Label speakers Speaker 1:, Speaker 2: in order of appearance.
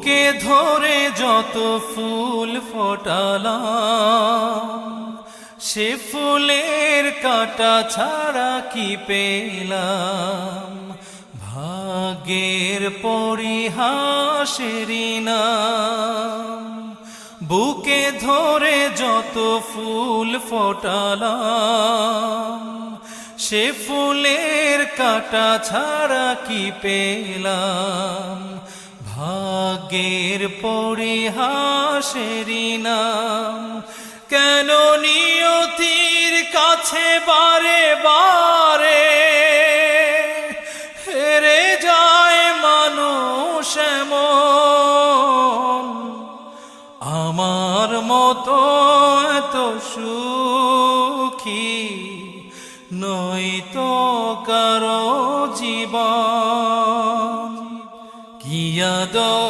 Speaker 1: বুকে ধরে যত ফুল ফোটালাম, সে ফুলের কাঁটা ছাড়া কি পেলাম? ভাগ্যের পরিহাসেরই নাম। বুকে ধরে যত ফুল ফোটালাম, সে ফুলের কাঁটা ছাড়া কি পেলাম? ভাগ্যের পরিহাসেরই নাম। কেন নিয়তির কাছে বারে বারে হেরে যায় মানুষ এমন? আমার মতো এত সুখী নয়তো কারো জীবন। কি আদর